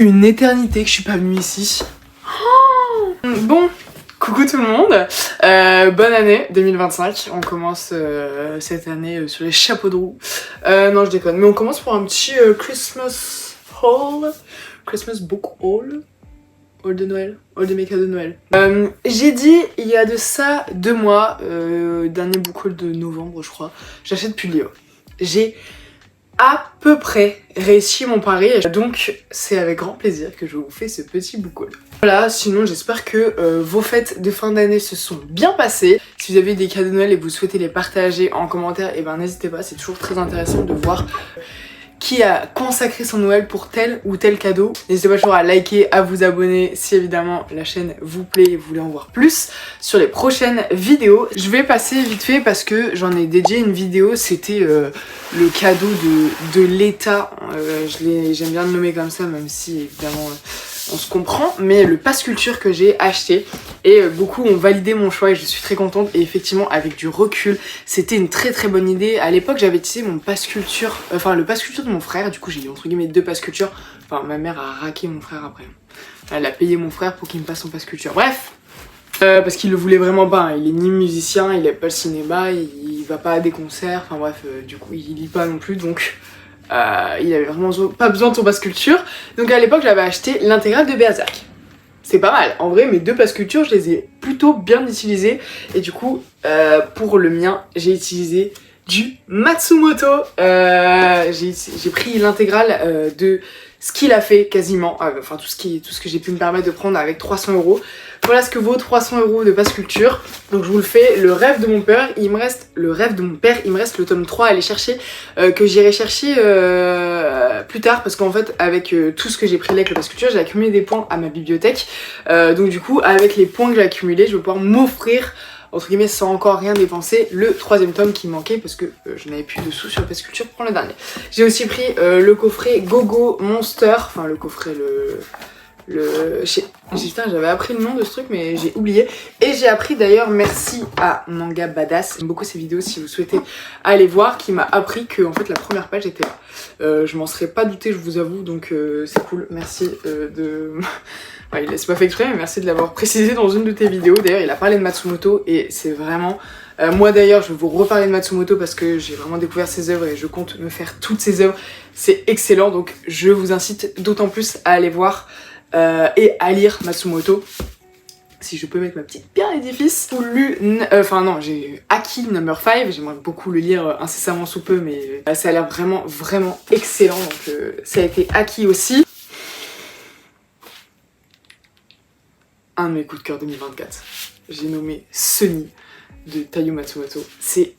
une éternité que je suis pas venue ici. Bon, coucou tout le monde, bonne année 2025, on commence cette année sur les chapeaux de roue. Non, je déconne, mais on commence pour un petit Christmas haul, Christmas book haul. Haul de Noël, haul de mes cadeaux de Noël. J'ai dit il y a de ça 2 mois, dernier book haul de novembre je crois, j'achète plus de livres. J'ai à peu près réussi mon pari, donc c'est avec grand plaisir que je vous fais ce petit book haul. Voilà, sinon j'espère que vos fêtes de fin d'année se sont bien passées. Si vous avez des cadeaux de Noël et que vous souhaitez les partager en commentaire, et ben n'hésitez pas, c'est toujours très intéressant de voir qui a consacré son Noël pour tel ou tel cadeau. N'hésitez pas toujours à liker, à vous abonner si évidemment la chaîne vous plaît et vous voulez en voir plus sur les prochaines vidéos. Je vais passer vite fait parce que j'en ai dédié une vidéo, c'était le cadeau de l'État. J'aime bien le nommer comme ça même si évidemment on se comprend, mais le pass culture que j'ai acheté et beaucoup ont validé mon choix et je suis très contente et effectivement avec du recul c'était une très très bonne idée. À l'époque j'avais utilisé mon pass culture, enfin le pass culture de mon frère, du coup j'ai eu entre guillemets 2 pass culture, enfin ma mère a raqué mon frère après, elle a payé mon frère pour qu'il me passe son pass culture, bref. Parce qu'il le voulait vraiment pas, hein. Il est ni musicien, il aime pas le cinéma, il va pas à des concerts, enfin bref, du coup il lit pas non plus donc il avait vraiment pas besoin de son pass culture. Donc à l'époque j'avais acheté l'intégrale de Berserk. C'est pas mal, en vrai mes 2 pass culture je les ai plutôt bien utilisés. Et du coup pour le mien j'ai utilisé du Matsumoto. J'ai pris l'intégrale de ce qu'il a fait quasiment, enfin tout ce que j'ai pu me permettre de prendre avec 300 €. Voilà ce que vaut 300 € de pass culture. Donc je vous le fais, le rêve de mon père, il me reste le tome 3 à aller chercher, que j'irai chercher plus tard parce qu'en fait avec tout ce que j'ai pris avec le pass culture, j'ai accumulé des points à ma bibliothèque. Donc du coup avec les points que j'ai accumulés, je vais pouvoir m'offrir entre guillemets sans encore rien dépenser le 3e tome qui me manquait parce que je n'avais plus de sous sur le pass culture pour le dernier. J'ai aussi pris le coffret Gogo Monster, enfin le coffret putain, j'avais appris le nom de ce truc mais j'ai oublié. Et j'ai appris d'ailleurs, merci à Manga Badass, j'aime beaucoup ces vidéos si vous souhaitez aller voir, qui m'a appris que en fait la première page était là. Je m'en serais pas douté je vous avoue, donc c'est cool, merci de... Ouais, c'est pas fait exprès mais merci de l'avoir précisé dans une de tes vidéos. D'ailleurs il a parlé de Matsumoto et c'est vraiment... moi d'ailleurs je vais vous reparler de Matsumoto parce que j'ai vraiment découvert ses œuvres et je compte me faire toutes ses œuvres. C'est excellent donc je vous incite d'autant plus à aller voir et à lire Matsumoto. Si je peux mettre ma petite pierre à l'édifice. J'ai Aki No. 5, j'aimerais beaucoup le lire incessamment sous peu mais ça a l'air vraiment vraiment excellent donc ça a été Aki aussi. Un de mes coups de cœur 2024, j'ai nommé Sunny de Taiyo Matsumoto. C'est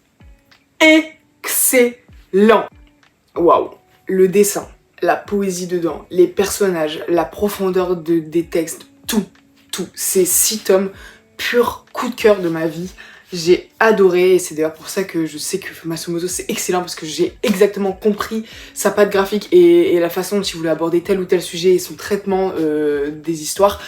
excellent. Waouh, le dessin, la poésie dedans, les personnages, la profondeur des textes, tout. C'est 6 tomes, pur coup de cœur de ma vie. J'ai adoré et c'est d'ailleurs pour ça que je sais que Matsumoto c'est excellent parce que j'ai exactement compris sa patte graphique et la façon dont il voulait aborder tel ou tel sujet et son traitement des histoires.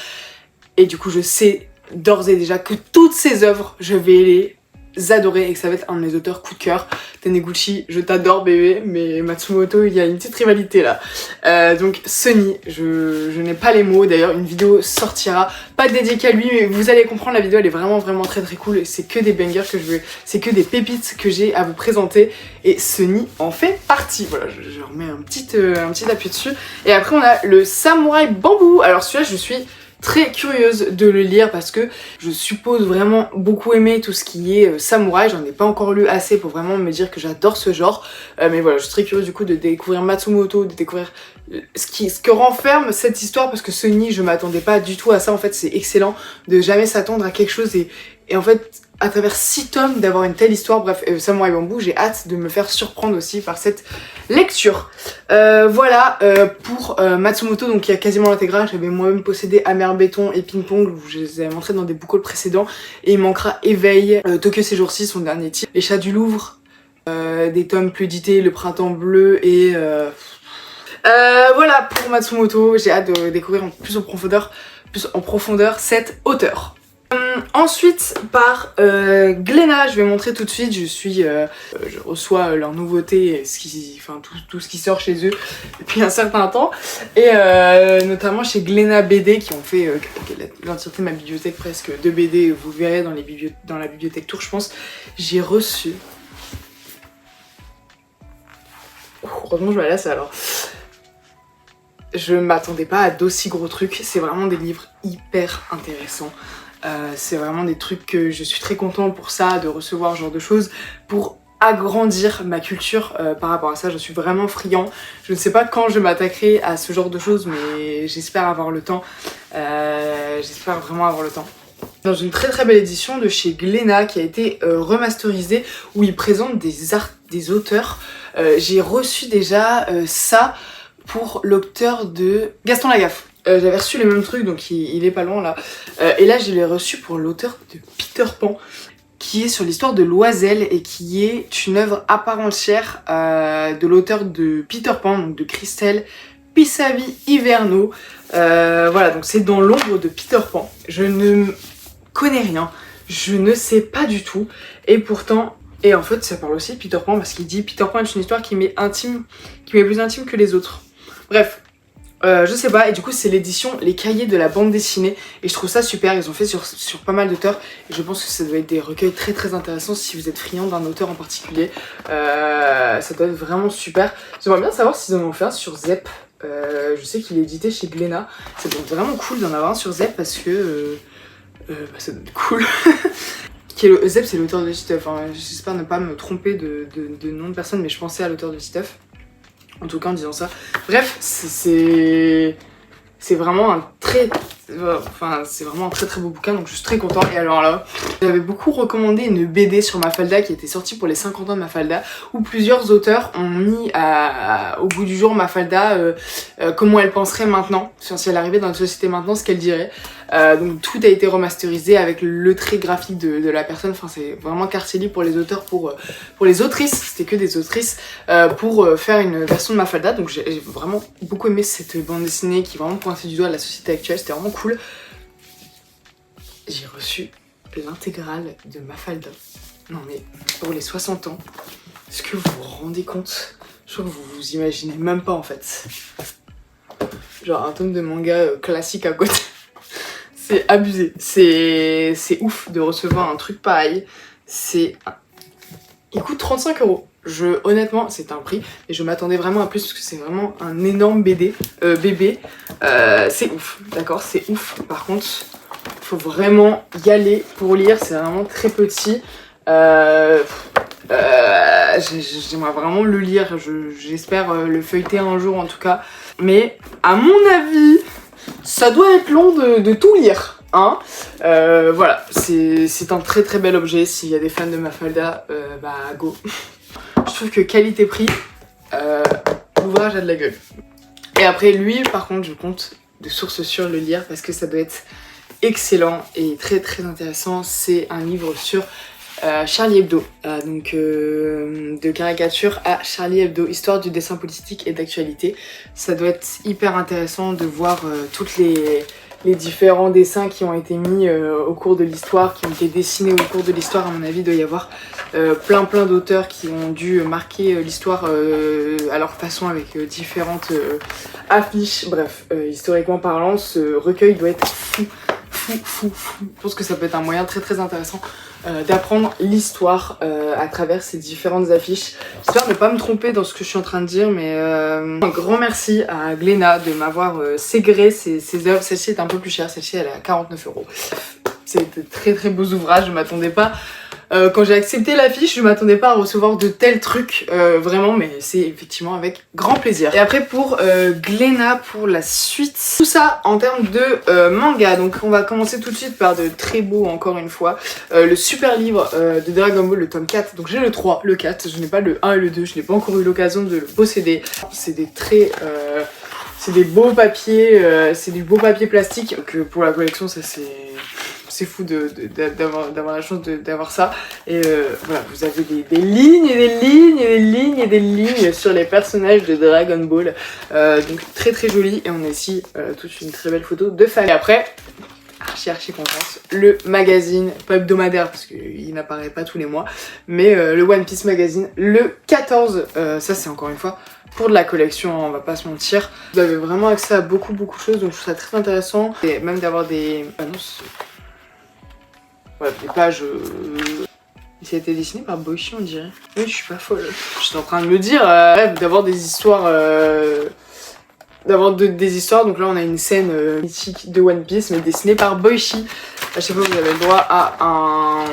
Et du coup je sais d'ores et déjà que toutes ces œuvres je vais les adorer et que ça va être un de mes auteurs coup de cœur. Taniguchi, je t'adore bébé, mais Matsumoto il y a une petite rivalité là. Donc Sunny, je n'ai pas les mots, d'ailleurs une vidéo sortira, pas dédiée à lui mais vous allez comprendre, la vidéo elle est vraiment très cool et c'est que des bangers que je veux, c'est que des pépites que j'ai à vous présenter et Sunny en fait partie. Voilà, je remets un petit appui dessus. Et après on a le Samouraï Bambou. Alors celui-là je suis très curieuse de le lire parce que je suppose vraiment beaucoup aimer tout ce qui est samouraï. J'en ai pas encore lu assez pour vraiment me dire que j'adore ce genre, mais voilà, je suis très curieuse du coup de découvrir Matsumoto, de découvrir ce que renferme cette histoire parce que Sunny, je m'attendais pas du tout à ça. En fait c'est excellent de jamais s'attendre à quelque chose et en fait à travers 6 tomes d'avoir une telle histoire. Bref, Samouraï Bambou, j'ai hâte de me faire surprendre aussi par cette lecture. Voilà pour Matsumoto, donc il y a quasiment l'intégrale. J'avais moi-même possédé Amer Béton et Ping Pong, où je les avais montrés dans des book hauls précédents. Et il manquera Éveil, Tokyo ces jours-ci, son dernier titre, Les Chats du Louvre, des tomes plus édités, Le Printemps Bleu et... voilà pour Matsumoto, j'ai hâte de découvrir plus en profondeur cet auteur. Ensuite par Glénat, je vais montrer tout de suite, je reçois leurs nouveautés, tout ce qui sort chez eux depuis un certain temps, et notamment chez Glénat BD qui ont fait l'entièreté de ma bibliothèque presque de BD, vous le verrez dans la bibliothèque Tour je pense. J'ai reçu... Heureusement je me laisse alors. Je m'attendais pas à d'aussi gros trucs, c'est vraiment des livres hyper intéressants. C'est vraiment des trucs que je suis très contente pour ça, de recevoir ce genre de choses, pour agrandir ma culture par rapport à ça. Je suis vraiment friand. Je ne sais pas quand je m'attaquerai à ce genre de choses, mais j'espère avoir le temps. J'espère vraiment avoir le temps. Dans une très très belle édition de chez Glénat qui a été remasterisée, où ils présentent des auteurs. J'ai reçu déjà ça pour l'auteur de Gaston Lagaffe. J'avais reçu les mêmes trucs, donc il est pas loin là. Et là, je l'ai reçu pour l'auteur de Peter Pan, qui est sur l'histoire de Loisel et qui est une œuvre à part entière de l'auteur de Peter Pan, donc de Christelle Pissavi-Hiverneau. Voilà, donc c'est dans l'ombre de Peter Pan. Je ne connais rien, je ne sais pas du tout, et pourtant... Et en fait, ça parle aussi de Peter Pan, parce qu'il dit Peter Pan est une histoire qui m'est plus intime que les autres. Bref. Je sais pas, et du coup c'est l'édition Les Cahiers de la bande dessinée, et je trouve ça super, ils ont fait sur pas mal d'auteurs, et je pense que ça doit être des recueils très très intéressants si vous êtes friand d'un auteur en particulier. Ça doit être vraiment super. J'aimerais bien savoir s'ils en ont fait un sur Zep. Je sais qu'il est édité chez Glénat, ça doit être vraiment cool d'en avoir un sur Zep parce que ça doit être cool. Zep c'est l'auteur de Titeuf, hein. J'espère ne pas me tromper de nom de personne, mais je pensais à l'auteur de Titeuf. En tout cas en disant ça. Bref, c'est vraiment un très très beau bouquin, donc je suis très contente. Et alors là, j'avais beaucoup recommandé une BD sur Mafalda qui était sortie pour les 50 ans de Mafalda, où plusieurs auteurs ont mis au goût du jour Mafalda, comment elle penserait maintenant, si elle arrivait dans la société maintenant, ce qu'elle dirait. Donc tout a été remasterisé avec le trait graphique de la personne. Enfin, c'est vraiment quartier libre pour les auteurs, pour les autrices, c'était que des autrices, pour faire une version de Mafalda. Donc j'ai vraiment beaucoup aimé cette bande dessinée qui vraiment pointait du doigt la société actuelle, c'était vraiment cool. J'ai reçu l'intégrale de Mafalda. Non mais pour les 60 ans, est-ce que vous vous rendez compte? Je crois que vous vous imaginez même pas en fait. Genre un tome de manga classique à côté. C'est abusé, c'est ouf de recevoir un truc pareil. Il coûte 35 €. Honnêtement, c'est un prix, et je m'attendais vraiment à plus parce que c'est vraiment un énorme bébé. C'est ouf, d'accord, c'est ouf. Par contre, il faut vraiment y aller pour lire, c'est vraiment très petit. J'aimerais vraiment le lire, j'espère le feuilleter un jour en tout cas. Mais à mon avis... ça doit être long de tout lire, hein. Voilà, c'est un très très bel objet. S'il y a des fans de Mafalda, bah go. Je trouve que qualité-prix, l'ouvrage a de la gueule. Et après lui, par contre, je compte de source sûre le lire parce que ça doit être excellent et très très intéressant. C'est un livre sur Charlie Hebdo, de caricature à Charlie Hebdo, histoire du dessin politique et d'actualité. Ça doit être hyper intéressant de voir toutes les différents dessins qui ont été mis au cours de l'histoire, qui ont été dessinés au cours de l'histoire. À mon avis, il doit y avoir plein d'auteurs qui ont dû marquer l'histoire à leur façon avec différentes affiches. Bref, historiquement parlant, ce recueil doit être fou. Je pense que ça peut être un moyen très très intéressant d'apprendre l'histoire à travers ces différentes affiches. J'espère ne pas me tromper dans ce que je suis en train de dire, mais un grand merci à Glénat de m'avoir ségré ces œuvres. Celle-ci est un peu plus chère, celle-ci elle est à 49 €. C'est de très très beaux ouvrages, je m'attendais pas... quand j'ai accepté l'affiche, je m'attendais pas à recevoir de tels trucs, vraiment, mais c'est effectivement avec grand plaisir. Et après pour Glénat, pour la suite, tout ça en termes de manga. Donc on va commencer tout de suite par de très beaux, encore une fois, le super livre de Dragon Ball, le tome 4. Donc j'ai le 3, le 4, je n'ai pas le 1 et le 2, je n'ai pas encore eu l'occasion de le posséder. C'est des très... c'est des beaux papiers, c'est du beau papier plastique, que pour la collection ça c'est fou d'avoir la chance d'avoir ça. Et voilà, vous avez des lignes et des lignes et des lignes et des lignes sur les personnages de Dragon Ball. Donc très très joli. Et on a ici toute une très belle photo de famille. Et après, archi contente. Le magazine, pas hebdomadaire parce qu'il n'apparaît pas tous les mois, mais le One Piece magazine, le 14, ça c'est encore une fois pour de la collection, on va pas se mentir. Vous avez vraiment accès à beaucoup de choses, donc je trouve ça très intéressant. Et même d'avoir des... Ah non, voilà, des pages... Ça a été dessiné par Boichi, on dirait. Oui, je suis pas folle. Je suis en train de me dire, bref, d'avoir des histoires... des histoires, donc là on a une scène mythique de One Piece, mais dessinée par Boichi. À chaque fois vous avez le droit à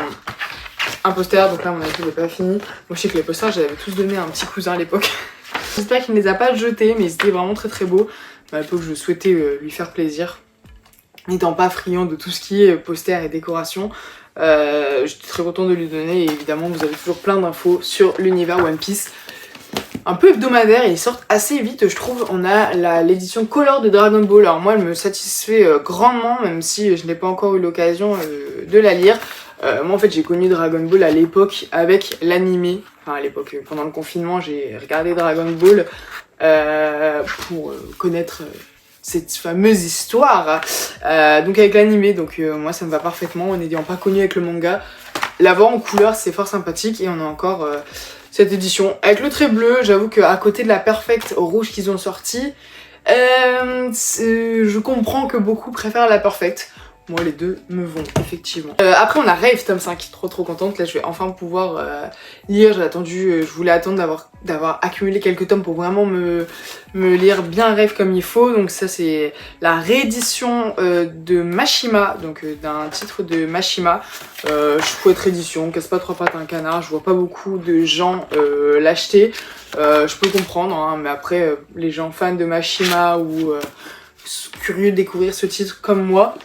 un poster, donc là mon avis n'est pas fini. Moi je sais que les posters j'avais tous donné à un petit cousin à l'époque. J'espère qu'il ne les a pas jetés, mais ils étaient vraiment très beaux. À l'époque je souhaitais lui faire plaisir. N'étant pas friand de tout ce qui est poster et décoration, j'étais très contente de lui donner, et évidemment vous avez toujours plein d'infos sur l'univers One Piece. Un peu hebdomadaire, et ils sortent assez vite je trouve. On a l'édition Color de Dragon Ball, alors moi elle me satisfait grandement, même si je n'ai pas encore eu l'occasion de la lire. Moi en fait j'ai connu Dragon Ball à l'époque avec l'animé, enfin à l'époque pendant le confinement j'ai regardé Dragon Ball pour connaître cette fameuse histoire, donc avec l'animé, donc moi ça me va parfaitement, en n'ayant pas connu avec le manga. L'avoir en couleur c'est fort sympathique, et on a encore cette édition avec le trait bleu. J'avoue qu'à côté de la Perfect rouge qu'ils ont sorti, je comprends que beaucoup préfèrent la Perfect. Moi les deux me vont effectivement. Après on a Rave tome 5, trop contente. Là je vais enfin pouvoir lire. J'ai attendu, je voulais attendre d'avoir accumulé quelques tomes pour vraiment me lire bien Rave comme il faut. Donc ça c'est la réédition de Mashima, donc d'un titre de Mashima. Chouette réédition, casse pas trois pattes à un canard. Je vois pas beaucoup de gens l'acheter. Je peux comprendre, hein, mais après les gens fans de Mashima ou curieux de découvrir ce titre comme moi,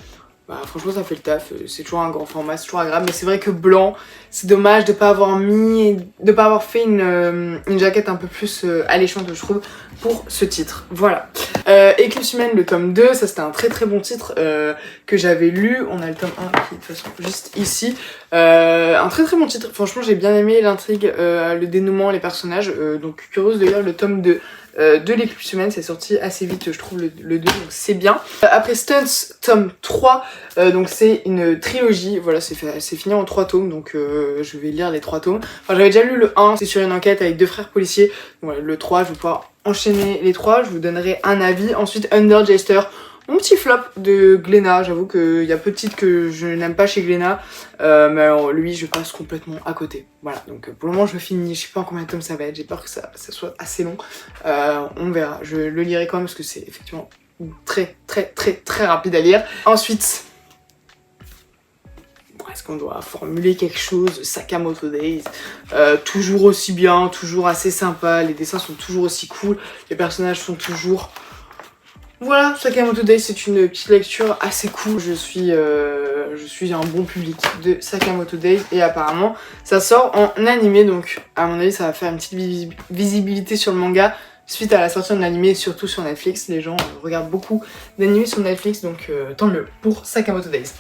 bah franchement ça fait le taf, c'est toujours un grand format, c'est toujours agréable, mais c'est vrai que blanc, c'est dommage de pas avoir fait une jaquette un peu plus alléchante je trouve pour ce titre, voilà. Eclipse humaine, le tome 2, ça c'était un très bon titre que j'avais lu. On a le tome 1 qui est de toute façon juste ici, un très bon titre, franchement j'ai bien aimé l'intrigue, le dénouement, les personnages, donc curieuse de lire le tome 2 de l'Eclipse humaine, c'est sorti assez vite je trouve le 2, donc c'est bien. Après Stunts tome 3, donc c'est une trilogie, voilà, c'est fini en 3 tomes, donc je vais lire les 3 tomes. Enfin j'avais déjà lu le 1, c'est sur une enquête avec 2 frères policiers, donc, voilà, le 3 je vais pouvoir enchaîner les 3, je vous donnerai un avis. Ensuite Under Jester, mon petit flop de Glénat, j'avoue qu'il y a peu de titres que je n'aime pas chez Glénat, mais alors, lui je passe complètement à côté. Voilà, donc pour le moment je finis, je sais pas en combien de tomes ça va être, j'ai peur que ça soit assez long, on verra, je le lirai quand même parce que c'est effectivement très rapide à lire. Ensuite, est-ce qu'on doit formuler quelque chose? Sakamoto Days, toujours aussi bien, toujours assez sympa, les dessins sont toujours aussi cool, les personnages sont toujours... Voilà, Sakamoto Days c'est une petite lecture assez cool, je suis un bon public de Sakamoto Days, et apparemment ça sort en animé, donc à mon avis ça va faire une petite visibilité sur le manga suite à la sortie de l'animé, surtout sur Netflix. Les gens regardent beaucoup d'animés sur Netflix, donc tant mieux pour Sakamoto Days.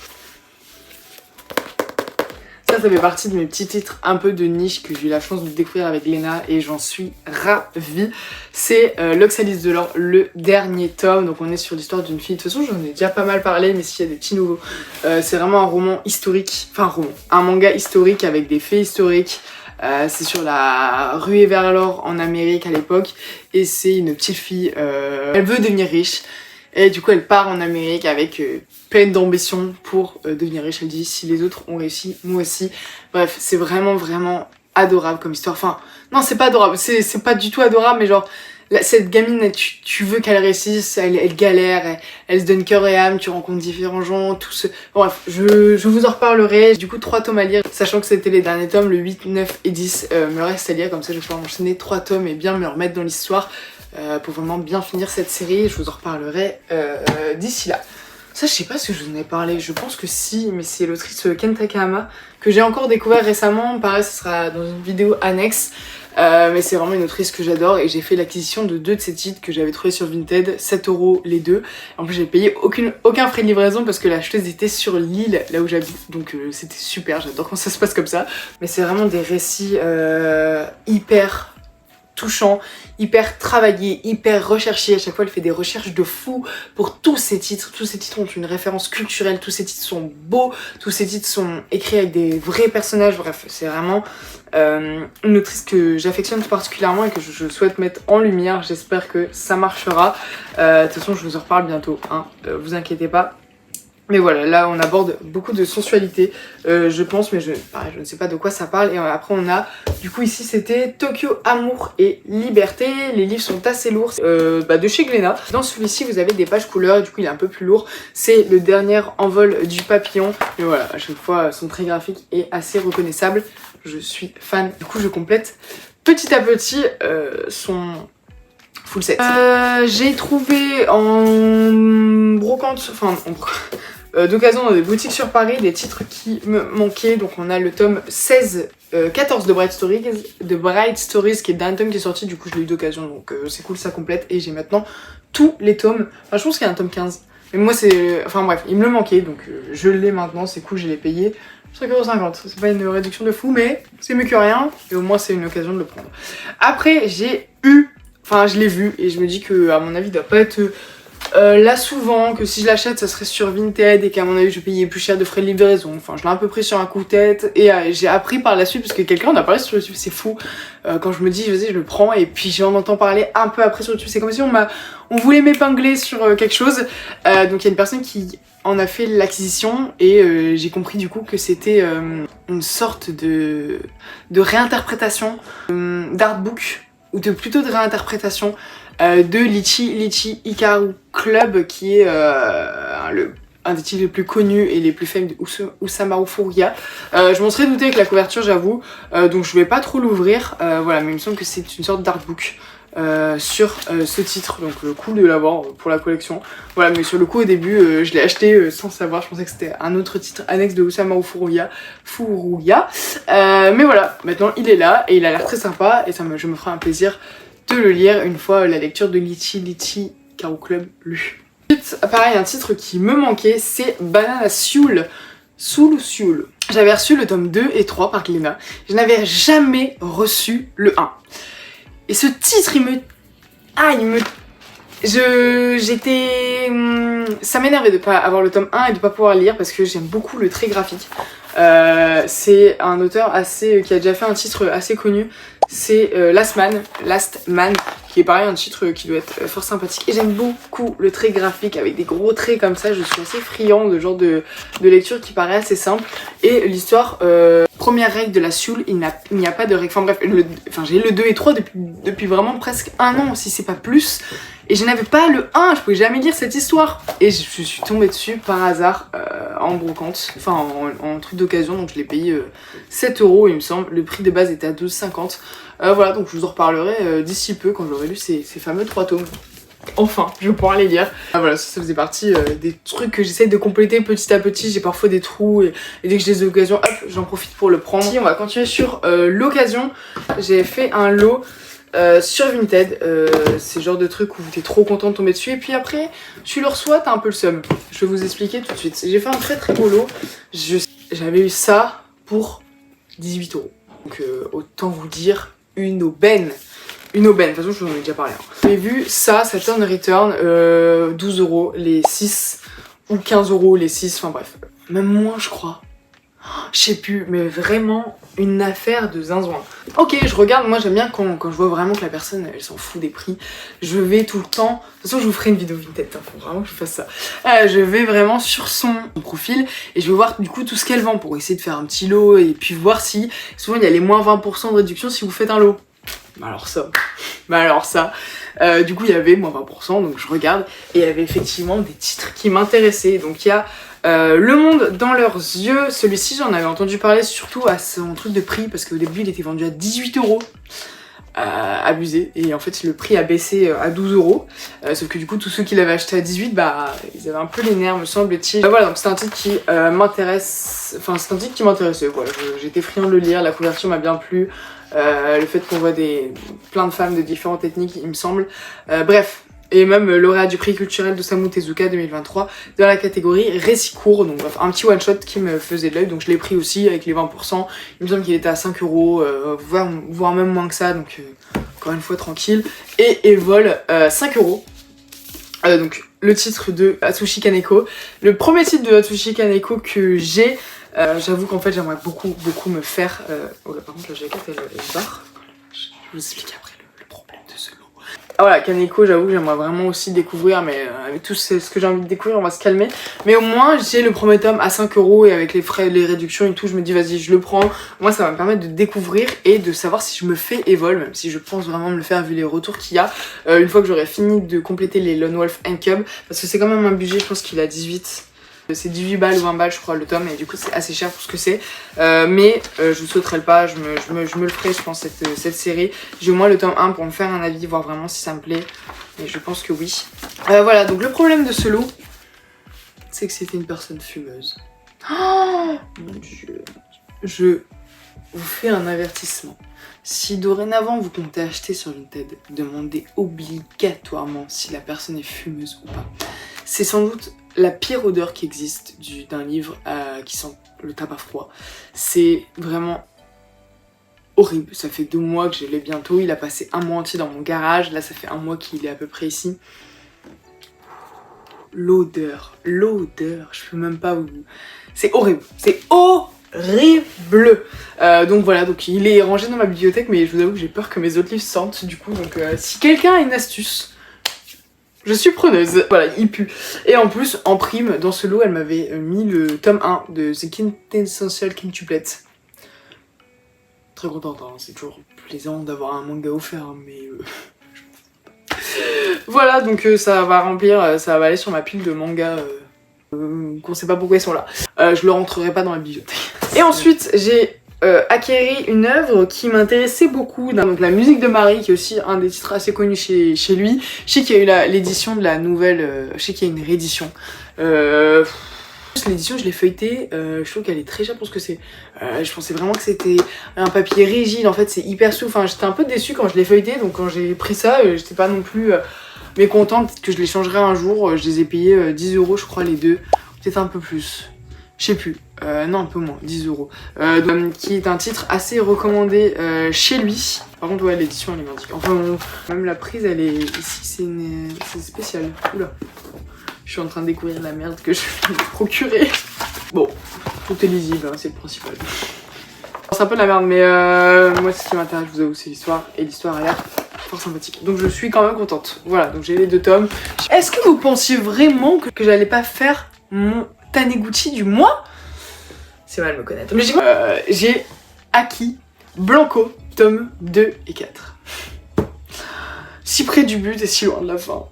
Ça fait partie de mes petits titres un peu de niche que j'ai eu la chance de découvrir avec Léna, et j'en suis ravie. C'est l'Oxalis de l'or, le dernier tome. Donc on est sur l'histoire d'une fille. De toute façon j'en ai déjà pas mal parlé, mais s'il y a des petits nouveaux, c'est vraiment un roman historique, enfin un manga historique avec des faits historiques. C'est sur la ruée vers l'or en Amérique à l'époque, et c'est une petite fille, elle veut devenir riche. Et du coup elle part en Amérique avec pleine d'ambition pour devenir riche. Elle dit si les autres ont réussi, moi aussi. Bref, c'est vraiment adorable comme histoire. Enfin, non c'est pas adorable, c'est pas du tout adorable, mais genre cette gamine, tu veux qu'elle réussisse, elle galère, elle se donne cœur et âme, tu rencontres différents gens, tout ce... Bref, je vous en reparlerai. Du coup 3 tomes à lire, sachant que c'était les derniers tomes, le 8, 9 et 10 me reste à lire, comme ça je vais pouvoir enchaîner 3 tomes et bien me remettre dans l'histoire. Pour vraiment bien finir cette série, je vous en reparlerai d'ici là. Ça je sais pas si je vous en ai parlé, je pense que si, mais c'est l'autrice Ken Takahama que j'ai encore découvert récemment, pareil ce sera dans une vidéo annexe, mais c'est vraiment une autrice que j'adore, et j'ai fait l'acquisition de 2 de ses titres que j'avais trouvé sur Vinted, 7 € les 2. En plus j'ai payé aucun frais de livraison parce que l'acheteuse était sur l'île là où j'habite, donc c'était super, j'adore quand ça se passe comme ça. Mais c'est vraiment des récits hyper touchant, hyper travaillé, hyper recherché. À chaque fois elle fait des recherches de fou pour tous ces titres. Tous ces titres ont une référence culturelle, tous ces titres sont beaux, tous ces titres sont écrits avec des vrais personnages. Bref, c'est vraiment une autrice que j'affectionne tout particulièrement et que je souhaite mettre en lumière. J'espère que ça marchera. De toute façon je vous en reparle bientôt, hein, vous inquiétez pas. Mais voilà, là on aborde beaucoup de sensualité, je pense, mais pareil, je ne sais pas de quoi ça parle. Et après on a, du coup ici c'était Tokyo Amour et Liberté. Les livres sont assez lourds, de chez Glénat. Dans celui-ci vous avez des pages couleurs, du coup il est un peu plus lourd. C'est le dernier envol du papillon. Mais voilà, à chaque fois son trait graphique est assez reconnaissable. Je suis fan. Du coup je complète petit à petit son full set. J'ai trouvé en brocante, d'occasion dans des boutiques sur Paris, des titres qui me manquaient. Donc on a le tome 14 de Bright Stories qui est d'un tome qui est sorti, du coup je l'ai eu d'occasion, donc c'est cool, ça complète. Et j'ai maintenant tous les tomes, enfin je pense qu'il y a un tome 15, mais moi c'est, enfin bref, il me le manquait, donc je l'ai maintenant, c'est cool, je l'ai payé 5,50€, c'est pas une réduction de fou, mais c'est mieux que rien, et au moins c'est une occasion de le prendre. Après j'ai eu, enfin je l'ai vu, et je me dis que à mon avis il doit pas être là souvent, que si je l'achète ça serait sur Vinted et qu'à mon avis je payais plus cher de frais de livraison. Enfin je l'ai un peu pris sur un coup de tête et j'ai appris par la suite parce que quelqu'un en a parlé sur YouTube, c'est fou. Quand je me dis vas-y je le prends et puis j'en entends parler un peu après sur YouTube, c'est comme si on voulait m'épingler sur quelque chose. Donc il y a une personne qui en a fait l'acquisition et j'ai compris du coup que c'était une sorte de réinterprétation d'artbook, ou plutôt de réinterprétation de Litchi Hikaru Club, qui est un des titres les plus connus et les plus fameux de Osamu Furuya. Je m'en serais douté avec la couverture, j'avoue, donc je vais pas trop l'ouvrir, voilà, mais il me semble que c'est une sorte d'artbook sur ce titre, donc cool de l'avoir pour la collection. Voilà, mais sur le coup au début je l'ai acheté sans savoir, je pensais que c'était un autre titre annexe de Osamu Furuya. Mais voilà, maintenant il est là et il a l'air très sympa et je me ferai un plaisir de le lire une fois la lecture de Litchi Hikaru Club lue. Ensuite, pareil, un titre qui me manquait, c'est Banana Soul. J'avais reçu le tome 2 et 3 par Glénat. Je n'avais jamais reçu le 1. Et ce titre, ça m'énervait de pas avoir le tome 1 et de pas pouvoir lire parce que j'aime beaucoup le trait graphique. C'est un auteur qui a déjà fait un titre assez connu, c'est Last Man, qui est pareil un titre qui doit être fort sympathique. Et j'aime beaucoup le trait graphique avec des gros traits comme ça, je suis assez friand de genre de lecture qui paraît assez simple. Et l'histoire, première règle de la Soul, il n'y a pas de règle, enfin bref, j'ai le 2 et 3 depuis vraiment presque un an, si c'est pas plus. Et je n'avais pas le 1, je pouvais jamais lire cette histoire. Et je suis tombée dessus par hasard en brocante, enfin en truc d'occasion, donc je l'ai payé 7€, il me semble. Le prix de base était à 12,50. Voilà, donc je vous en reparlerai d'ici peu quand j'aurai lu ces fameux 3 tomes. Enfin, je vais pouvoir les lire. Voilà, ça faisait partie des trucs que j'essaie de compléter petit à petit. J'ai parfois des trous et dès que j'ai des occasions, hop, j'en profite pour le prendre. On va continuer sur l'occasion. J'ai fait un lot sur Vinted, c'est le genre de truc où t'es trop content de tomber dessus et puis après tu le reçois, t'as un peu le seum. Je vais vous expliquer tout de suite. J'ai fait un très très beau lot. J'avais eu ça pour 18€. Donc autant vous dire une aubaine. De toute façon je vous en ai déjà parlé. J'ai vu ça, Saturn Return, 12€ les 6 ou 15€ les 6, enfin bref. Même moins je crois. Je sais plus, mais vraiment une affaire de zinzouin. Ok, je regarde, moi j'aime bien quand je vois vraiment que la personne elle s'en fout des prix. Je vais tout le temps, de toute façon je vous ferai une vidéo Vinted, hein, faut vraiment que je fasse ça. Je vais vraiment sur son profil et je vais voir du coup tout ce qu'elle vend pour essayer de faire un petit lot et puis voir si, souvent il y a les moins 20% de réduction si vous faites un lot. Bah alors ça. Du coup il y avait moins 20%, donc je regarde et il y avait effectivement des titres qui m'intéressaient. Donc il y a Le Monde dans leurs yeux, celui-ci j'en avais entendu parler surtout à son truc de prix parce qu'au début il était vendu à 18€, abusé, et en fait le prix a baissé à 12€, sauf que du coup tous ceux qui l'avaient acheté à 18, bah ils avaient un peu les nerfs me semble-t-il. Voilà, donc c'est un titre qui m'intéresse, enfin c'est un titre qui m'intéressait, voilà, j'étais friand de le lire, la couverture m'a bien plu, le fait qu'on voit plein de femmes de différentes ethnies il me semble, bref. Et même lauréat du prix culturel d'Osamu Tezuka 2023 dans la catégorie récit court, donc bref, un petit one shot qui me faisait de l'œil, donc je l'ai pris aussi avec les 20%, il me semble qu'il était à 5€, voire même moins que ça, donc encore une fois tranquille, et Evol 5€. Donc le titre de Atsushi Kaneko, le premier titre de Atsushi Kaneko que j'ai. J'avoue qu'en fait j'aimerais beaucoup me faire... Oh là, par contre la jaquette elle barre. Je vous explique après le problème de ce lot. Ah voilà, Kaneko, j'avoue que j'aimerais vraiment aussi découvrir, mais avec tout ce que j'ai envie de découvrir, on va se calmer. Mais au moins j'ai le premier tome à 5€ et avec les frais, les réductions et tout, je me dis vas-y je le prends. Moi ça va me permettre de découvrir et de savoir si je me fais Evol, même si je pense vraiment me le faire vu les retours qu'il y a. Une fois que j'aurai fini de compléter les Lone Wolf and Cub, parce que c'est quand même un budget, je pense qu'il a 18. C'est 18 balles ou 20 balles je crois le tome et du coup c'est assez cher pour ce que c'est, mais je ne sauterai le pas, je me le ferai je pense cette série. J'ai au moins le tome 1 pour me faire un avis, voir vraiment si ça me plaît, et je pense que oui. Voilà, donc le problème de ce lot c'est que c'était une personne fumeuse. Oh mon dieu. Je vous fais un avertissement. Si dorénavant vous comptez acheter sur Vinted, demandez obligatoirement si la personne est fumeuse ou pas. C'est sans doute la pire odeur qui existe d'un livre qui sent le tabac froid. C'est vraiment horrible. Ça fait 2 mois que je l'ai bientôt. Il a passé 1 mois entier dans mon garage. Là, ça fait 1 mois qu'il est à peu près ici. L'odeur, je peux même pas vous... C'est horrible, c'est horrible. Donc voilà, donc il est rangé dans ma bibliothèque, mais je vous avoue que j'ai peur que mes autres livres sentent du coup. Donc si quelqu'un a une astuce, je suis preneuse. Voilà, il pue. Et en plus, en prime, dans ce lot, elle m'avait mis le tome 1 de The Quintessential Quintuplet. Très contente, hein. C'est toujours plaisant d'avoir un manga offert, hein, mais... Voilà, donc ça va remplir, ça va aller sur ma pile de mangas qu'on sait pas pourquoi ils sont là. Je le rentrerai pas dans la bibliothèque. Et ensuite, j'ai acquéri une œuvre qui m'intéressait beaucoup, donc la musique de Marie, qui est aussi un des titres assez connus chez lui. Je sais qu'il y a eu l'édition de la nouvelle, je sais qu'il y a une réédition. L'édition je l'ai feuilletée, je trouve qu'elle est très chère pour ce que c'est. Je pensais vraiment que c'était un papier rigide, en fait c'est hyper souple. Enfin, j'étais un peu déçue quand je l'ai feuilleté, donc quand j'ai pris ça, j'étais pas non plus mécontente. Peut-être que je les changerai un jour. Je les ai payés 10€ je crois les deux, peut-être un peu plus. Je sais plus, non un peu moins, 10€. Qui est un titre assez recommandé chez lui. Par contre ouais, l'édition elle est magnifique. Enfin même la prise elle est ici, c'est spécial. Oula. Je suis en train de découvrir la merde que je vais me procurer. Bon, tout est lisible, hein, c'est le principal. C'est un peu de la merde, mais moi ce qui m'intéresse, je vous avoue, c'est l'histoire. Et l'histoire a l'air fort sympathique. Donc je suis quand même contente. Voilà, donc j'ai les 2 tomes. Est-ce que vous pensiez vraiment que j'allais pas faire mon Taniguchi du mois? C'est mal me connaître. Mais j'ai acquis Blanco, tome 2 et 4. Si près du but et si loin de la fin.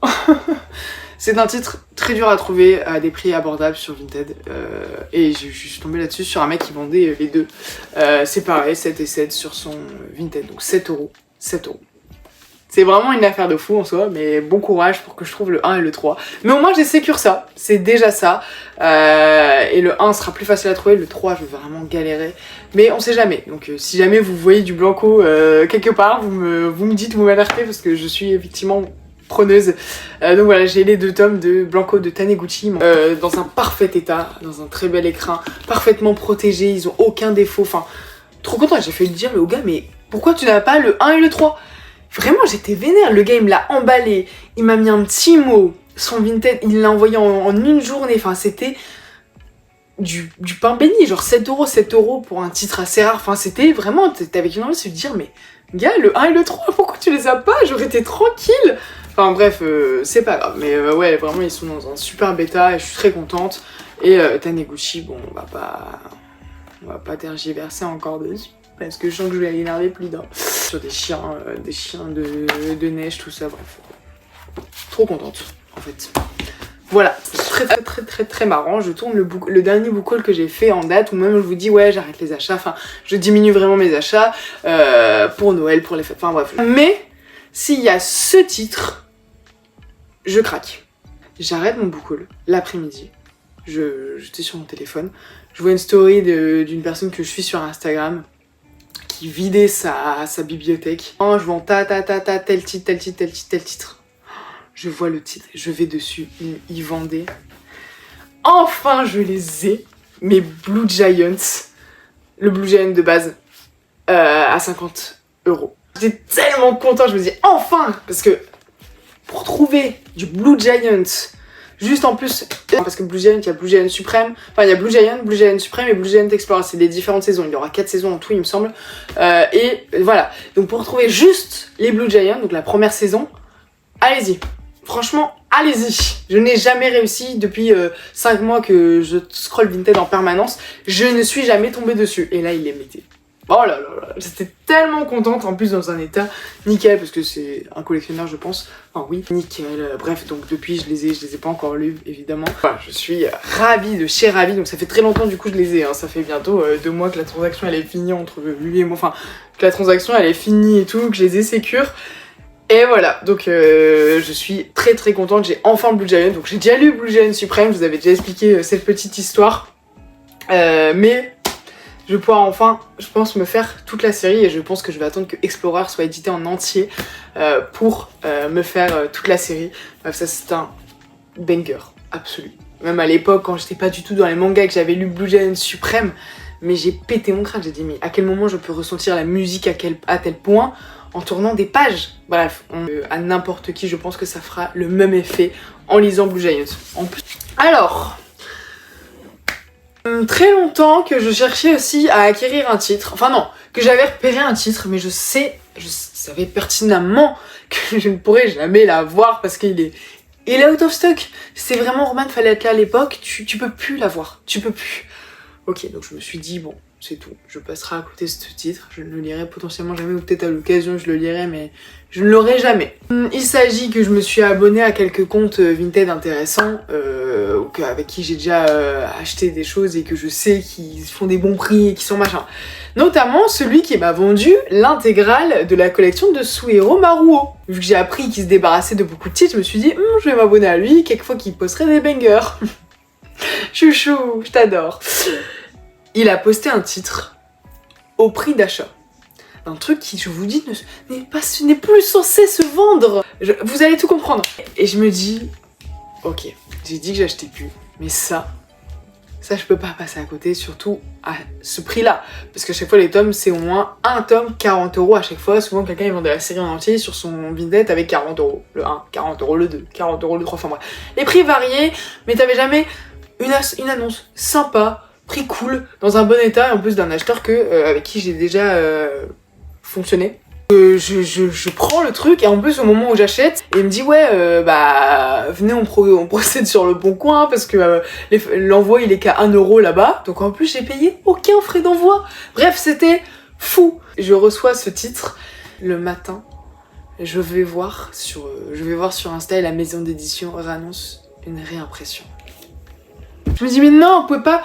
C'est un titre très dur à trouver à des prix abordables sur Vinted. Et je suis tombée là-dessus sur un mec qui vendait les deux. C'est pareil, 7 et 7 sur son Vinted. Donc 7€. 7€. C'est vraiment une affaire de fou en soi, mais bon courage pour que je trouve le 1 et le 3. Mais au moins j'ai sécure ça, c'est déjà ça. Et le 1 sera plus facile à trouver, le 3 je vais vraiment galérer. Mais on sait jamais, donc si jamais vous voyez du Blanco quelque part, vous me dites, vous m'alertez parce que je suis effectivement preneuse. Donc voilà, j'ai les 2 tomes de Blanco de Taniguchi dans un parfait état, dans un très bel écrin, parfaitement protégé, ils ont aucun défaut. Enfin, trop content, j'ai failli dire au gars, mais pourquoi tu n'as pas le 1 et le 3? Vraiment, j'étais vénère. Le gars, il me l'a emballé. Il m'a mis un petit mot. Son Vinted, il l'a envoyé en une journée. Enfin, c'était du pain béni. Genre 7€ pour un titre assez rare. Enfin, c'était vraiment... T'étais avec une envie de se dire, mais gars, le 1 et le 3, pourquoi tu les as pas? J'aurais été tranquille. Enfin, bref, c'est pas grave. Mais ouais, vraiment, ils sont dans un super bêta et je suis très contente. Et Taniguchi, bon, on va pas tergiverser encore dessus. Parce que je sens que je vais l'énerver plus d'un. Sur des chiens de neige, tout ça, bref. Trop contente, en fait. Voilà, c'est très marrant. Je tourne le dernier book haul que j'ai fait en date, où même je vous dis, ouais, j'arrête les achats. Enfin, je diminue vraiment mes achats pour Noël, pour les fêtes. Enfin, bref. Mais, s'il y a ce titre, je craque. J'arrête mon book haul l'après-midi. J'étais sur mon téléphone. Je vois une story d'une personne que je suis sur Instagram qui vidait sa bibliothèque. Oh, je vends tel titre. Je vois le titre, je vais dessus, ils vendaient. Enfin, je les ai, mes Blue Giants, le Blue Giant de base, à 50€. J'étais tellement content, je me disais enfin, parce que pour trouver du Blue Giant, juste en plus, parce que Blue Giant, il y a Blue Giant Supreme, enfin il y a Blue Giant Supreme et Blue Giant Explorer, c'est des différentes saisons, il y aura 4 saisons en tout il me semble, et voilà, donc pour trouver juste les Blue Giant, donc la première saison, allez-y, franchement allez-y, je n'ai jamais réussi depuis 5 mois que je scroll Vinted en permanence, je ne suis jamais tombée dessus, et là il les mettait. Oh là là là, j'étais tellement contente, en plus dans un état nickel, parce que c'est un collectionneur je pense, enfin oui, nickel, bref, donc depuis je les ai pas encore lus évidemment. Enfin, je suis ravie, de chez ravie, donc ça fait très longtemps du coup je les ai, hein. Ça fait bientôt 2 mois que la transaction elle est finie entre lui et moi, enfin que la transaction elle est finie et tout, que je les ai sécure. Et voilà, donc je suis très très contente, j'ai enfin Blue Giant, donc j'ai déjà lu Blue Giant Supreme, je vous avais déjà expliqué cette petite histoire, mais je vais pouvoir enfin, je pense, me faire toute la série et je pense que je vais attendre que Explorer soit édité en entier pour me faire toute la série. Bref, ça c'est un banger absolu. Même à l'époque, quand j'étais pas du tout dans les mangas et que j'avais lu Blue Giant Supreme, mais j'ai pété mon crâne, j'ai dit mais à quel moment je peux ressentir la musique à tel point en tournant des pages. Bref, à n'importe qui, je pense que ça fera le même effet en lisant Blue Giant. En plus. Alors... très longtemps que je cherchais aussi à acquérir un titre, enfin non, que j'avais repéré un titre, mais je savais pertinemment que je ne pourrais jamais l'avoir parce qu'il est out of stock. C'est vraiment Roman, fallait être là à l'époque, tu peux plus l'avoir, tu peux plus. Ok, donc je me suis dit bon, c'est tout, je passerai à côté de ce titre, je ne le lirai potentiellement jamais, ou peut-être à l'occasion je le lirai, mais je ne l'aurai jamais. Il s'agit que je me suis abonnée à quelques comptes Vinted intéressants, avec qui j'ai déjà acheté des choses et que je sais qu'ils font des bons prix et qui sont machin. Notamment celui qui m'a vendu l'intégrale de la collection de Suehiro Maruo. Vu que j'ai appris qu'il se débarrassait de beaucoup de titres, je me suis dit je vais m'abonner à lui, quelquefois qu'il posterait des bangers. Chouchou, je t'adore. Il a posté un titre au prix d'achat. Un truc qui, je vous dis, n'est plus censé se vendre. Vous allez tout comprendre. Et je me dis, ok, j'ai dit que j'achetais plus, mais ça je peux pas passer à côté, surtout à ce prix-là. Parce qu'à chaque fois, les tomes, c'est au moins un tome, 40 € à chaque fois. Souvent, quelqu'un, il vendait la série en entier sur son Vinted avec 40 €. Le 1, 40 € le 2, 40 € le 3, enfin bref. Les prix variaient, mais t'avais jamais une annonce sympa, prix cool, dans un bon état, et en plus d'un acheteur avec qui j'ai déjà fonctionné. Je prends le truc et en plus au moment où j'achète, il me dit ouais venez on procède sur le bon coin parce que l'envoi il est qu'à 1 € là-bas, donc en plus j'ai payé aucun frais d'envoi. Bref, c'était fou. Je reçois ce titre le matin, je vais voir sur Insta et la maison d'édition réannonce une réimpression. Je me dis mais non, vous pouvez pas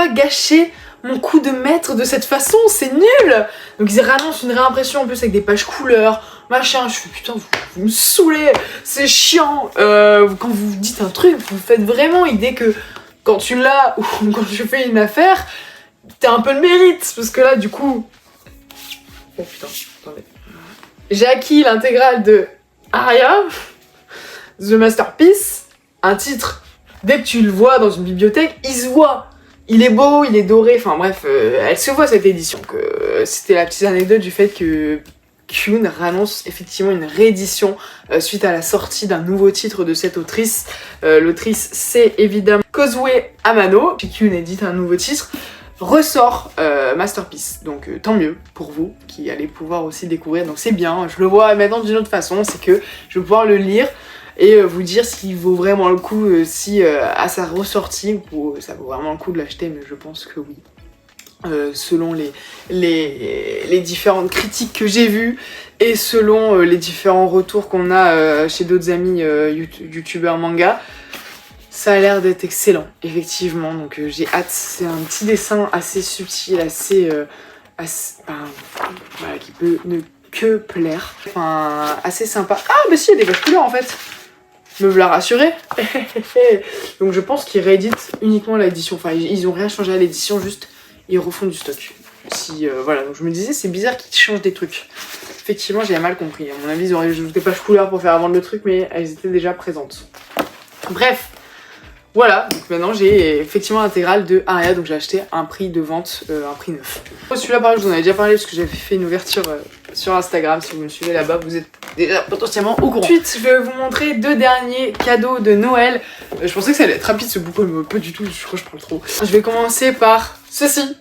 gâcher mon coup de maître de cette façon, c'est nul. Donc ils réannoncent une réimpression en plus avec des pages couleurs, machin. Je fais putain, vous me saoulez, c'est chiant. Quand vous dites un truc, vous faites vraiment idée que quand tu l'as ou quand tu fais une affaire, t'as un peu de mérite. Parce que là, du coup... Oh putain, attendez. J'ai acquis l'intégrale de Aria, The Masterpiece, un titre. Dès que tu le vois dans une bibliothèque, il se voit. Il est beau, il est doré, enfin bref, elle se voit cette édition. C'était la petite anecdote du fait que Kyun annonce effectivement une réédition suite à la sortie d'un nouveau titre de cette autrice. L'autrice c'est évidemment Kozue Amano. Kyun édite un nouveau titre, ressort Masterpiece. Donc tant mieux pour vous qui allez pouvoir aussi découvrir. Donc c'est bien, je le vois maintenant d'une autre façon, c'est que je vais pouvoir le lire et vous dire s'il vaut vraiment le coup, si à sa ressortie, ça vaut vraiment le coup de l'acheter, mais je pense que oui. Selon les différentes critiques que j'ai vues et selon les différents retours qu'on a chez d'autres amis youtubeurs manga, ça a l'air d'être excellent, effectivement, donc j'ai hâte. C'est un petit dessin assez subtil, voilà, qui peut ne que plaire, enfin assez sympa. Ah bah si, il y a des pages couleurs en fait. Me voilà rassuré. Donc je pense qu'ils rééditent uniquement l'édition. Enfin, ils ont rien changé à l'édition, juste ils refont du stock. Voilà, donc je me disais, c'est bizarre qu'ils changent des trucs. Effectivement, j'ai mal compris. À mon avis, ils auraient ajouté des pages couleurs pour faire vendre le truc, mais elles étaient déjà présentes. Bref, voilà, donc maintenant j'ai effectivement l'intégrale de Aria, donc j'ai acheté un prix de vente, un prix neuf. Celui-là pareil, je vous en avais déjà parlé parce que j'avais fait une ouverture sur Instagram, si vous me suivez là-bas, vous êtes déjà potentiellement au courant. Ensuite, je vais vous montrer 2 derniers cadeaux de Noël. Je pensais que ça allait être rapide ce bouquin, mais pas du tout, je crois que je parle trop. Je vais commencer par ceci.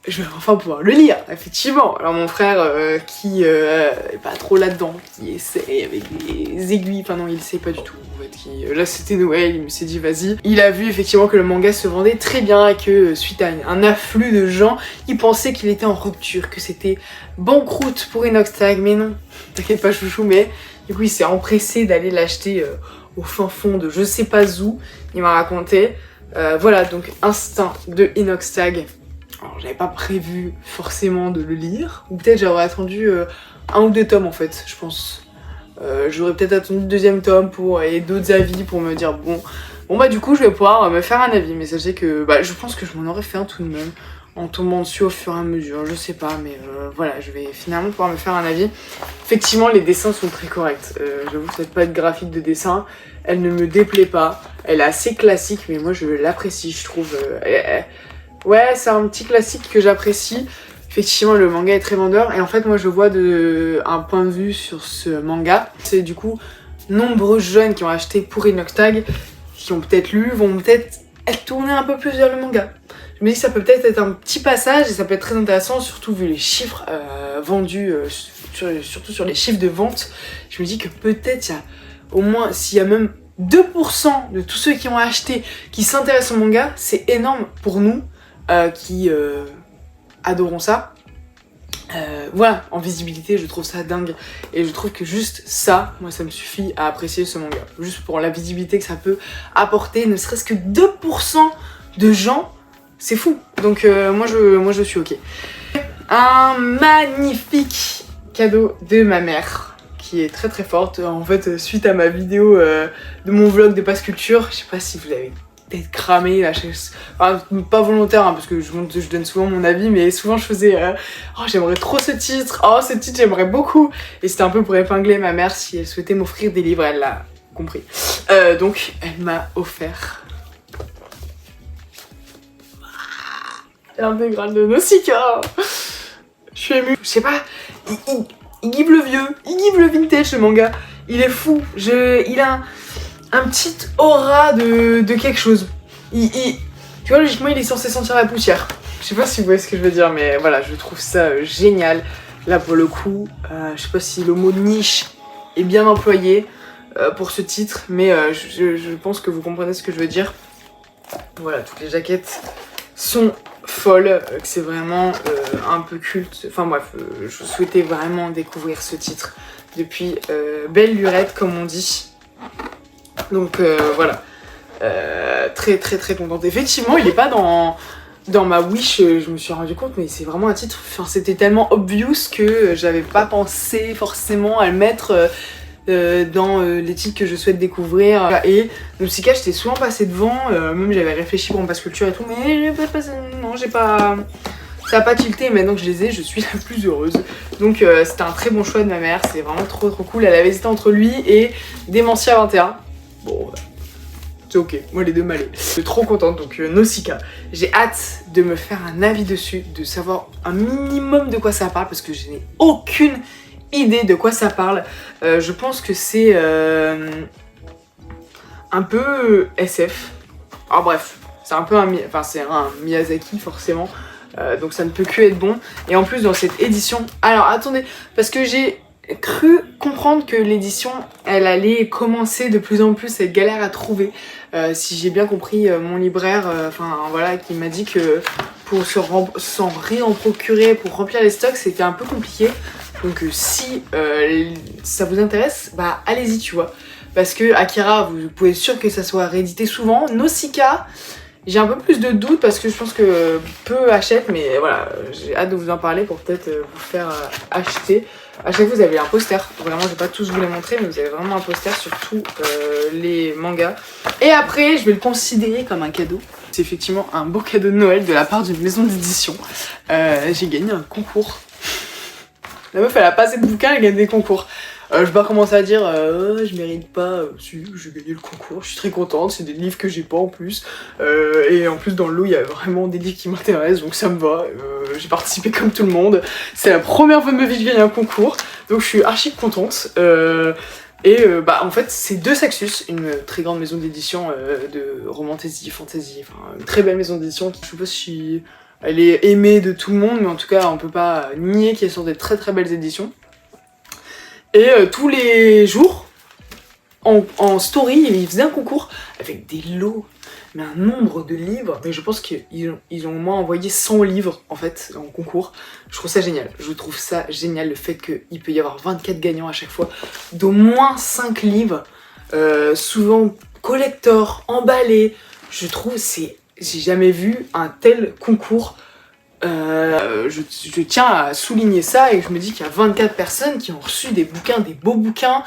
Je vais enfin pouvoir le lire, effectivement. Alors mon frère qui est pas trop là-dedans, qui essaie avec des aiguilles, enfin non il sait pas du tout en fait, là c'était Noël, il s'est dit vas-y. Il a vu effectivement que le manga se vendait très bien et que suite à un afflux de gens, il pensait qu'il était en rupture, que c'était banqueroute pour Inox Tag, mais non, t'inquiète pas chouchou, mais du coup il s'est empressé d'aller l'acheter au fin fond de je sais pas où, il m'a raconté. Voilà donc Instinct de Inox Tag. Alors j'avais pas prévu forcément de le lire, ou peut-être j'aurais attendu 1 ou 2 tomes en fait, je pense. J'aurais peut-être attendu le 2e tome et d'autres avis pour me dire bon bah du coup je vais pouvoir me faire un avis, mais sachez que je pense que je m'en aurais fait un tout de même, en tombant dessus au fur et à mesure, je sais pas, mais voilà, je vais finalement pouvoir me faire un avis. Effectivement les dessins sont très corrects, j'avoue que cette patte graphique de dessin, elle ne me déplaît pas, elle est assez classique, mais moi je l'apprécie, je trouve. Ouais, c'est un petit classique que j'apprécie. Effectivement, le manga est très vendeur. Et en fait, moi, je vois un point de vue sur ce manga. C'est du coup, nombreux jeunes qui ont acheté pour Inox Tag, qui ont peut-être lu, vont peut-être être tournés un peu plus vers le manga. Je me dis que ça peut peut-être être un petit passage et ça peut être très intéressant, surtout vu les chiffres vendus, surtout sur les chiffres de vente. Je me dis que peut-être, il y a au moins, s'il y a même 2% de tous ceux qui ont acheté qui s'intéressent au manga, c'est énorme pour nous. Qui adorons ça. Voilà, en visibilité, je trouve ça dingue. Et je trouve que juste ça, moi, ça me suffit à apprécier ce manga. Juste pour la visibilité que ça peut apporter, ne serait-ce que 2% de gens, c'est fou. Donc moi, je suis ok. Un magnifique cadeau de ma mère, qui est très très forte. En fait, suite à ma vidéo de mon vlog de Passe Culture, je sais pas si vous avez peut-être cramé la chaise, enfin, pas volontaire parce que je donne souvent mon avis, mais souvent je faisais oh j'aimerais trop ce titre, oh ce titre j'aimerais beaucoup, et c'était un peu pour épingler ma mère si elle souhaitait m'offrir des livres, elle l'a compris. Donc elle m'a offert l'intégrale de Nausicaa. Je suis émue, je sais pas, il give le vieux, il give le vintage ce manga, il est fou, il a un petit aura de quelque chose. Tu vois, logiquement, il est censé sentir la poussière. Je sais pas si vous voyez ce que je veux dire, mais voilà, je trouve ça génial. Là, pour le coup, je sais pas si le mot niche est bien employé pour ce titre, mais je pense que vous comprenez ce que je veux dire. Voilà, toutes les jaquettes sont folles, que c'est vraiment un peu culte. Enfin bref, je souhaitais vraiment découvrir ce titre depuis belle lurette, comme on dit. Donc voilà, très très très contente. Effectivement, il est pas dans ma wish, je me suis rendu compte, mais c'est vraiment un titre, enfin, c'était tellement obvious que j'avais pas pensé forcément à le mettre dans les titres que je souhaite découvrir. Et Nausicaa, j'étais souvent passée devant, même j'avais réfléchi pour mon Passe Culture et tout, mais j'ai pas... Ça a pas tilté, et maintenant que je les ai, je suis la plus heureuse. Donc c'était un très bon choix de ma mère, c'est vraiment trop trop cool. Elle avait hésité entre lui et Démentiel 21. Bon, c'est ok, moi les deux m'allaient. Je suis trop contente, donc Nausicaa. J'ai hâte de me faire un avis dessus, de savoir un minimum de quoi ça parle, parce que je n'ai aucune idée de quoi ça parle. Je pense que c'est un peu SF. Alors bref, c'est un peu un Miyazaki forcément. Donc ça ne peut que être bon. Et en plus dans cette édition... Alors attendez, parce que j'ai cru comprendre que l'édition, elle allait commencer de plus en plus à être galère à trouver. Si j'ai bien compris mon libraire, voilà, qui m'a dit que pour s'en réen-procurer, pour remplir les stocks, c'était un peu compliqué. Donc si ça vous intéresse, bah allez-y, tu vois. Parce que Akira, vous pouvez être sûr que ça soit réédité souvent. Nausicaa, j'ai un peu plus de doutes parce que je pense que peu achètent, mais voilà, j'ai hâte de vous en parler pour peut-être vous faire acheter. À chaque fois, vous avez un poster. Vraiment, je vais pas tous vous les montrer, mais vous avez vraiment un poster sur tous les mangas. Et après, je vais le considérer comme un cadeau. C'est effectivement un beau cadeau de Noël de la part d'une maison d'édition. J'ai gagné un concours. La meuf, elle a pas assez de bouquins, elle gagne des concours. Je vais pas commencer à dire je mérite pas, si j'ai gagné le concours, je suis très contente, c'est des livres que j'ai pas en plus. Et en plus dans le lot il y a vraiment des livres qui m'intéressent, donc ça me va. J'ai participé comme tout le monde. C'est la première fois de ma vie que je gagne un concours, donc je suis archi contente. Bah en fait c'est de Saxus, une très grande maison d'édition de romantasy, fantasy, enfin une très belle maison d'édition. Je sais pas si elle est aimée de tout le monde, mais en tout cas on peut pas nier qu'elle sort des très très belles éditions. Et tous les jours, en story, ils faisaient un concours avec des lots, mais un nombre de livres. Mais je pense qu'ils ont au moins envoyé 100 livres en fait en concours. Je trouve ça génial. Je trouve ça génial le fait qu'il peut y avoir 24 gagnants à chaque fois, d'au moins 5 livres, souvent collector, emballés. Je trouve j'ai jamais vu un tel concours. Je tiens à souligner ça et je me dis qu'il y a 24 personnes qui ont reçu des bouquins, des beaux bouquins,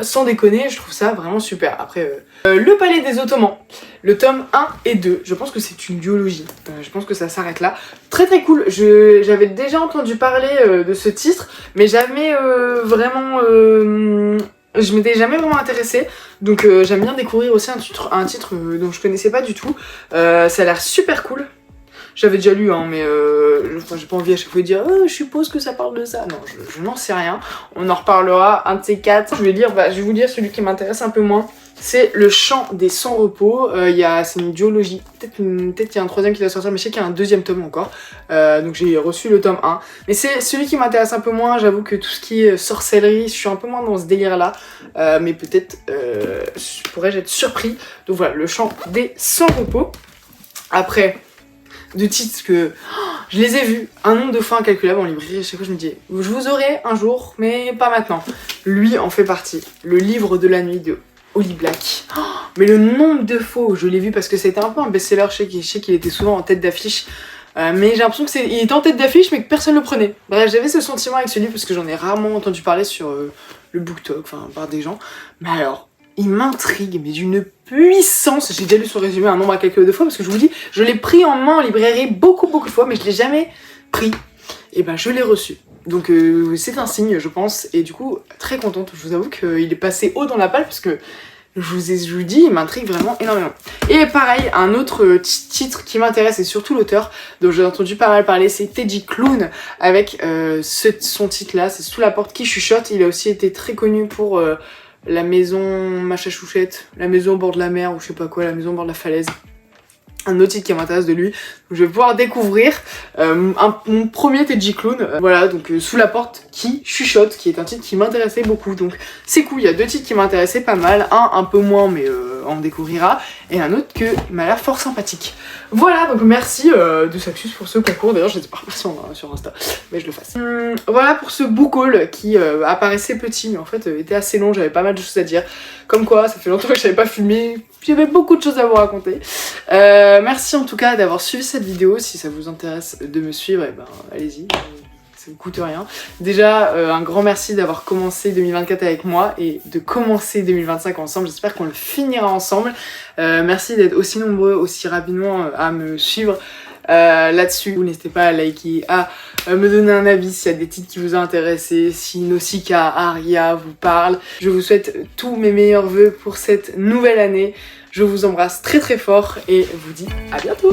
sans déconner, je trouve ça vraiment super. Après, le Palais des Ottomans, le tome 1 et 2, je pense que c'est une duologie, je pense que ça s'arrête là. Très très cool, j'avais déjà entendu parler de ce titre, mais jamais vraiment... je m'étais jamais vraiment intéressée, donc j'aime bien découvrir aussi un titre dont je connaissais pas du tout. Ça a l'air super cool. J'avais déjà lu, hein, mais j'ai pas envie à chaque fois de dire je suppose que ça parle de ça. Non, je n'en sais rien. On en reparlera, un de ces quatre. Je vais vous lire celui qui m'intéresse un peu moins. C'est Le Chant des Sans Repos. C'est une duologie. Peut-être qu'il y a un troisième qui va sortir, mais je sais qu'il y a un deuxième tome encore. Donc j'ai reçu le tome 1. Mais c'est celui qui m'intéresse un peu moins. J'avoue que tout ce qui est sorcellerie, je suis un peu moins dans ce délire-là. Mais peut-être pourrais-je être surpris. Donc voilà, Le Chant des Sans Repos. Après... de titres que je les ai vus un nombre de fois incalculable en librairie. À chaque fois je me dis je vous aurai un jour mais pas maintenant. Lui en fait partie. Le Livre de la Nuit de Holly Black. Mais le nombre de fois où je l'ai vu, parce que c'était un peu un best-seller, je sais qu'il était souvent en tête d'affiche, mais j'ai l'impression qu'il était en tête d'affiche mais que personne le prenait. Bref, j'avais ce sentiment avec ce livre parce que j'en ai rarement entendu parler sur le BookTok, enfin par des gens. Mais alors il m'intrigue, mais d'une puissance. J'ai déjà lu son résumé un nombre incalculable de fois, parce que je vous dis, je l'ai pris en main en librairie beaucoup de fois, mais je l'ai jamais pris. Et ben je l'ai reçu. Donc c'est un signe, je pense, et du coup, très contente. Je vous avoue qu'il est passé haut dans la palle, parce que je vous dis, il m'intrigue vraiment énormément. Et pareil, un autre titre qui m'intéresse, et surtout l'auteur, dont j'ai entendu pas mal parler, c'est Teddy Clown, avec son titre-là, c'est Sous la porte qui chuchote. Il a aussi été très connu pour... la maison Machachouchette, la maison au bord de la mer ou je sais pas quoi, la maison au bord de la falaise. Un autre titre qui m'intéresse de lui, donc je vais pouvoir découvrir mon premier Teddy Clown. Voilà, donc Sous la porte qui chuchote, qui est un titre qui m'intéressait beaucoup. Donc c'est cool, il y a deux titres qui m'intéressaient pas mal, un peu moins mais on découvrira, et un autre que m'a l'air fort sympathique. Voilà, donc merci de Saxus pour ce concours. D'ailleurs je ne sais pas remercier sur Insta, mais je le fasse. Voilà pour ce book haul qui apparaissait petit mais en fait était assez long, j'avais pas mal de choses à dire. Comme quoi, ça fait longtemps que je n'avais pas filmé, j'avais beaucoup de choses à vous raconter. Merci en tout cas d'avoir suivi cette vidéo. Si ça vous intéresse de me suivre, et ben allez-y, ça ne coûte rien. Déjà, un grand merci d'avoir commencé 2024 avec moi et de commencer 2025 ensemble. J'espère qu'on le finira ensemble. Merci d'être aussi nombreux, aussi rapidement à me suivre là-dessus. N'hésitez pas à liker, à me donner un avis s'il y a des titres qui vous ont intéressé, si Nausicaa, Aria vous parlent. Je vous souhaite tous mes meilleurs vœux pour cette nouvelle année. Je vous embrasse très très fort et vous dis à bientôt.